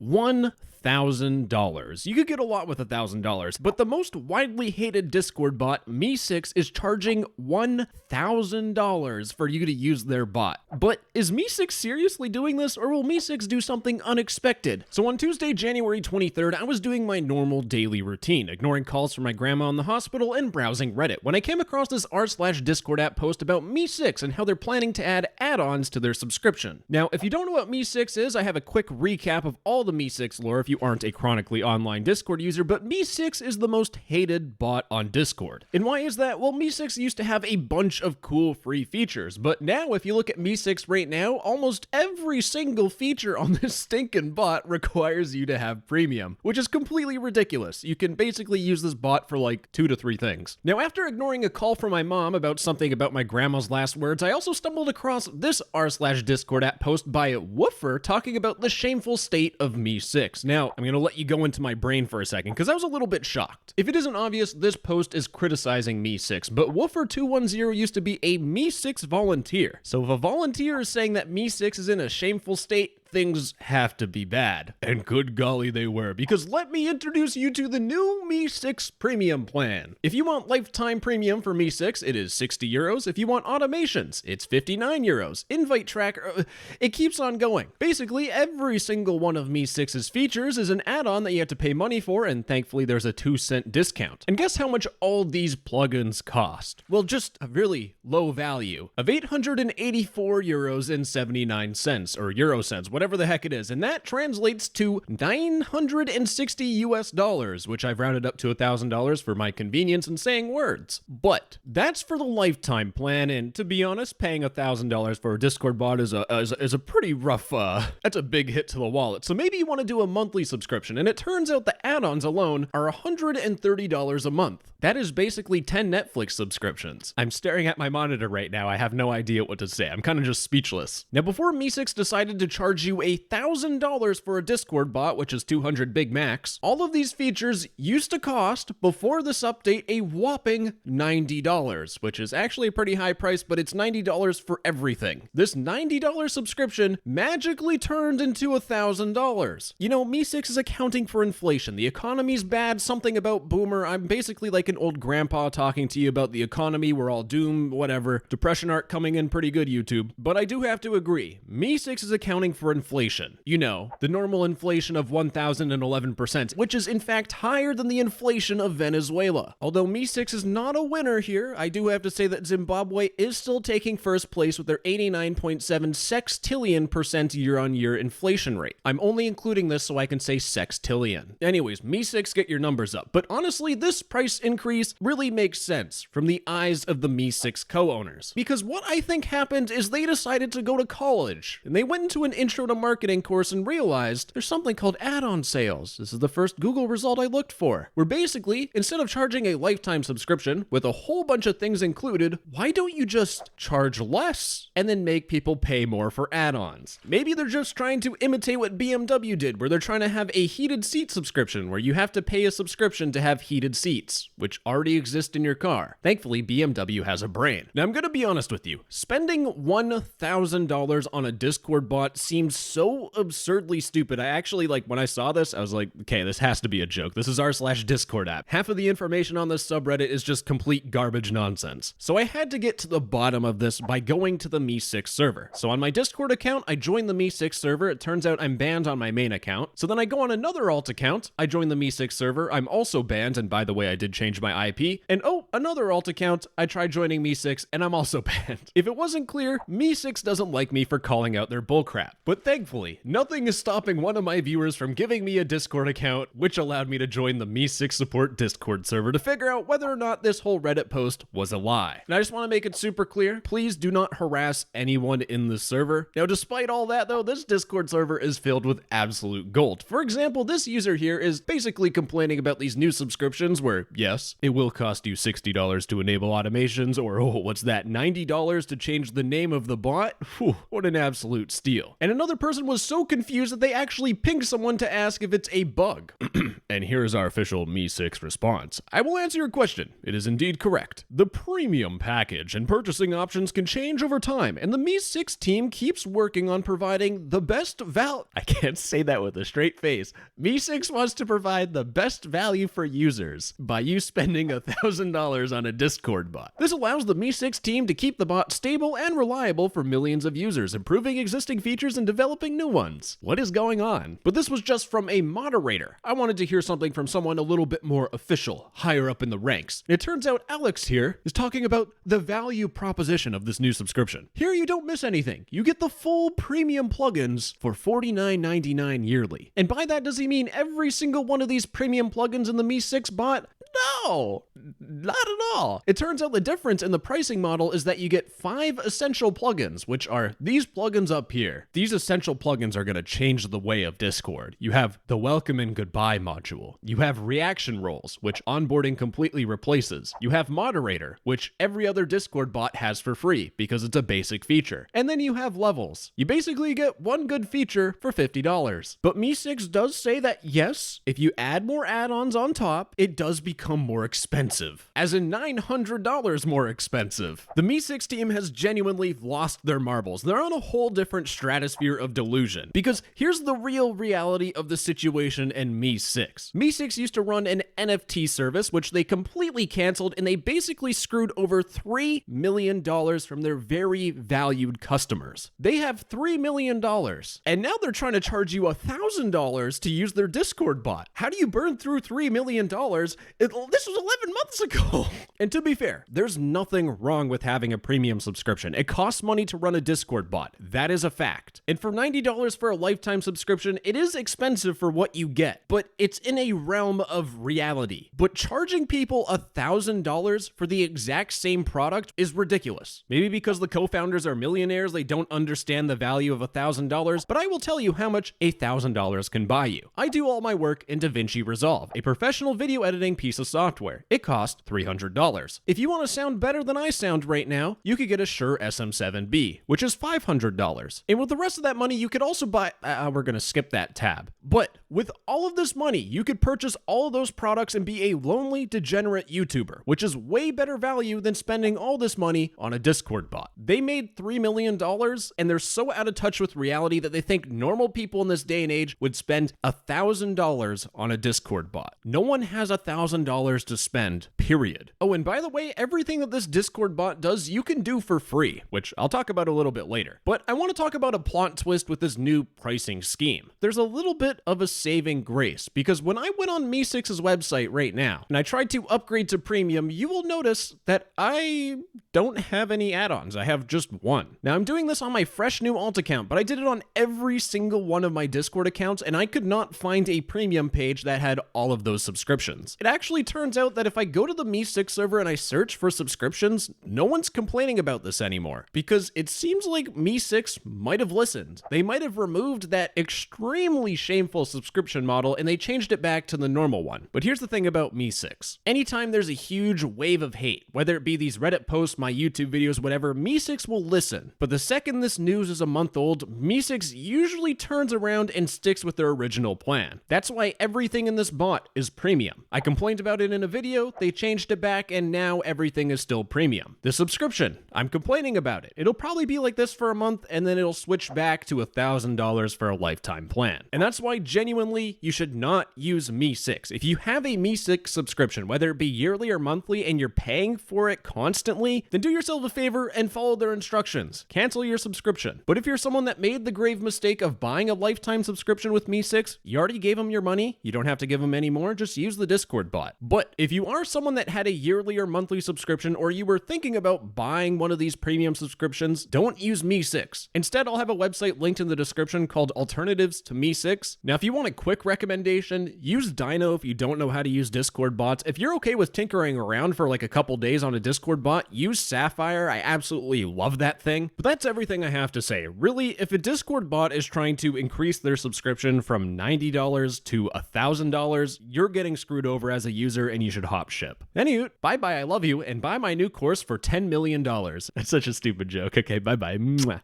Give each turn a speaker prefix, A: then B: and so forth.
A: $1,000. You could get a lot with $1,000, but the most widely hated Discord bot, Mee6, is charging $1,000 for you to use their bot. But is Mee6 seriously doing this, or will Mee6 do something unexpected? So on Tuesday, January 23rd, I was doing my normal daily routine, ignoring calls from my grandma in the hospital and browsing Reddit, when I came across this r/Discord app post about Mee6 and how they're planning to add add-ons to their subscription. Now, if you don't know what Mee6 is, I have a quick recap of all the Mee6 lore if you aren't a chronically online Discord user, but Mee6 is the most hated bot on Discord. And why is that? Well, Mee6 used to have a bunch of cool free features, but now if you look at Mee6 right now, almost every single feature on this stinking bot requires you to have premium, which is completely ridiculous. You can basically use this bot for like 2 to 3 things. Now, after ignoring a call from my mom about something about my grandma's last words, I also stumbled across this r/Discord app post by Woofer talking about the shameful state of Mee6. Now, I'm going to let you go into my brain for a second, because I was a little bit shocked. If it isn't obvious, this post is criticizing Mee6, but Woofer210 used to be a Mee6 volunteer. So if a volunteer is saying that Mee6 is in a shameful state, things have to be bad. And good golly they were, because let me introduce you to the new Mee6 premium plan. If you want lifetime premium for Mee6, it is 60 euros. If you want automations, it's 59 euros. Invite tracker, it keeps on going. Basically, every single one of Mee6's features is an add-on that you have to pay money for, and thankfully there's a 2-cent discount. And guess how much all these plugins cost? Well, just a really low value of 884 euros and 79 cents, or euro cents, whatever the heck it is, and that translates to $960 US, which I've rounded up to $1,000 for my convenience in saying words. But that's for the lifetime plan, and to be honest, paying $1,000 for a Discord bot is a pretty rough, that's a big hit to the wallet. So maybe you want to do a monthly subscription, and it turns out the add-ons alone are $130 a month. That is basically 10 Netflix subscriptions. I'm staring at my monitor right now. I have no idea what to say. I'm kind of just speechless. Now, before Mee6 decided to charge you $1,000 for a Discord bot, which is 200 Big Macs, all of these features used to cost, before this update, a whopping $90, which is actually a pretty high price, but it's $90 for everything. This $90 subscription magically turned into $1,000. You know, Mee6 is accounting for inflation. The economy's bad, something about boomer. I'm basically like an old grandpa talking to you about the economy. We're all doomed, whatever. Depression art coming in pretty good, YouTube. But I do have to agree, Mee6 is accounting for inflation. You know, the normal inflation of 1,011%, which is in fact higher than the inflation of Venezuela. Although Mee6 is not a winner here, I do have to say that Zimbabwe is still taking first place with their 89.7 sextillion% year-on-year inflation rate. I'm only including this so I can say sextillion. Anyways, Mee6, get your numbers up. But honestly, this price increase really makes sense from the eyes of the Mee6 co-owners. Because what I think happened is they decided to go to college, and they went into an intro to marketing course and realized there's something called add-on sales. This is the first Google result I looked for. Where basically, instead of charging a lifetime subscription with a whole bunch of things included, why don't you just charge less and then make people pay more for add-ons? Maybe they're just trying to imitate what BMW did, where they're trying to have a heated seat subscription, where you have to pay a subscription to have heated seats, which already exist in your car. Thankfully, BMW has a brain. Now, I'm gonna be honest with you. Spending $1,000 on a Discord bot seems so absurdly stupid. I actually, when I saw this, I was like, okay, this has to be a joke. This is r/Discord app. Half of the information on this subreddit is just complete garbage nonsense. So I had to get to the bottom of this by going to the Mee6 server. So on my Discord account, I joined the Mee6 server. It turns out I'm banned on my main account. So then I go on another alt account. I join the Mee6 server. I'm also banned, and by the way, I did change my IP. And oh, another alt account. I tried joining Mee6, and I'm also banned. If it wasn't clear, Mee6 doesn't like me for calling out their bullcrap. But thankfully, nothing is stopping one of my viewers from giving me a Discord account, which allowed me to join the Mee6 support Discord server to figure out whether or not this whole Reddit post was a lie. And I just want to make it super clear, please do not harass anyone in the server. Now, despite all that though, this Discord server is filled with absolute gold. For example, this user here is basically complaining about these new subscriptions where, yes, it will cost you $60 to enable automations, or oh, what's that, $90 to change the name of the bot? Whew, what an absolute steal. And another person was so confused that they actually pinged someone to ask if it's a bug. And here's our official Mee6 response. I will answer your question. It is indeed correct. The premium package and purchasing options can change over time, and the Mee6 team keeps working on providing the best I can't say that with a straight face. Mee6 wants to provide the best value for users by you spending $1,000 on a Discord bot. This allows the Mee6 team to keep the bot stable and reliable for millions of users, improving existing features and developing new ones. What is going on? But this was just from a moderator. I wanted to hear something from someone a little bit more official, higher up in the ranks. It turns out Alex here is talking about the value proposition of this new subscription. Here you don't miss anything. You get the full premium plugins for $49.99 yearly. And by that, does he mean every single one of these premium plugins in the Mee6 bot? No, not at all. It turns out the difference in the pricing model is that you get 5 essential plugins, which are these plugins up here. These essential plugins are going to change the way of Discord. You have the welcome and goodbye module. You have reaction roles, which onboarding completely replaces. You have moderator, which every other Discord bot has for free because it's a basic feature. And then you have levels. You basically get one good feature for $50. But Mee6 does say that yes, if you add more add-ons on top, it does become more expensive, as in $900 more expensive. The Mee6 team has genuinely lost their marbles. They're on a whole different stratosphere of delusion, because here's the real reality of the situation in Mee6. Mee6 used to run an NFT service, which they completely canceled, and they basically screwed over $3 million from their very valued customers. They have $3 million, and now they're trying to charge you $1,000 to use their Discord bot. How do you burn through $3 million? This was 11 months ago. And to be fair, there's nothing wrong with having a premium subscription. It costs money to run a Discord bot. That is a fact. And for $90 for a lifetime subscription, it is expensive for what you get, but it's in a realm of reality. But charging people $1,000 for the exact same product is ridiculous. Maybe because the co-founders are millionaires, they don't understand the value of $1,000, but I will tell you how much $1,000 can buy you. I do all my work in DaVinci Resolve, a professional video editing piece of software. It costs $300. If you want to sound better than I sound right now, you could get a Shure SM7B, which is $500. And with the rest of that money, you could also buy, we're gonna skip that tab. But with all of this money, you could purchase all of those products and be a lonely, degenerate YouTuber, which is way better value than spending all this money on a Discord bot. They made $3 million, and they're so out of touch with reality that they think normal people in this day and age would spend $1,000 on a Discord bot. No one has $1,000 to spend, period. Oh, and by the way, everything that this Discord bot does, you can do for free, which I'll talk about a little bit later. But I want to talk about a plot twist with this new pricing scheme. There's a little bit of a saving grace, because when I went on Mee6's website right now, and I tried to upgrade to premium, you will notice that I don't have any add-ons. I have just one. Now, I'm doing this on my fresh new alt account, but I did it on every single one of my Discord accounts, and I could not find a premium page that had all of those subscriptions. It actually turns out that if I go to the Mee6 server and I search for subscriptions, no one's complaining about this anymore, because it seems like Mee6 might have listened. They might have removed that extremely shameful subscription model and they changed it back to the normal one. But here's the thing about Mee6. Anytime there's a huge wave of hate, whether it be these Reddit posts, my YouTube videos, whatever, Mee6 will listen. But the second this news is a month old, Mee6 usually turns around and sticks with their original plan. That's why everything in this bot is premium. I complained about it in a video, they changed it back, and now everything is still premium. The subscription, I'm complaining about it. It'll probably be like this for a month, and then it'll switch back to $1,000 for a lifetime plan. And that's why genuinely you should not use Mee6. If you have a Mee6 subscription, whether it be yearly or monthly, and you're paying for it constantly, then do yourself a favor and follow their instructions. Cancel your subscription. But if you're someone that made the grave mistake of buying a lifetime subscription with Mee6, you already gave them your money, you don't have to give them any more, just use the Discord bot. But if you are someone that had a yearly or monthly subscription, or you were thinking about buying one of these premium subscriptions, don't use Mee6. Instead, I'll have a website linked in the description called Alternatives to Mee6. Now, if you want a quick recommendation, use Dino if you don't know how to use Discord bots. If you're okay with tinkering around for like a couple days on a Discord bot, use Sapphire. I absolutely love that thing. But that's everything I have to say. Really, if a Discord bot is trying to increase their subscription from $90 to $1,000, you're getting screwed over as a user and you should hop ship. Anywho, bye-bye, I love you, and buy my new course for $10 million. That's such a stupid joke. Okay, bye-bye. Mwah.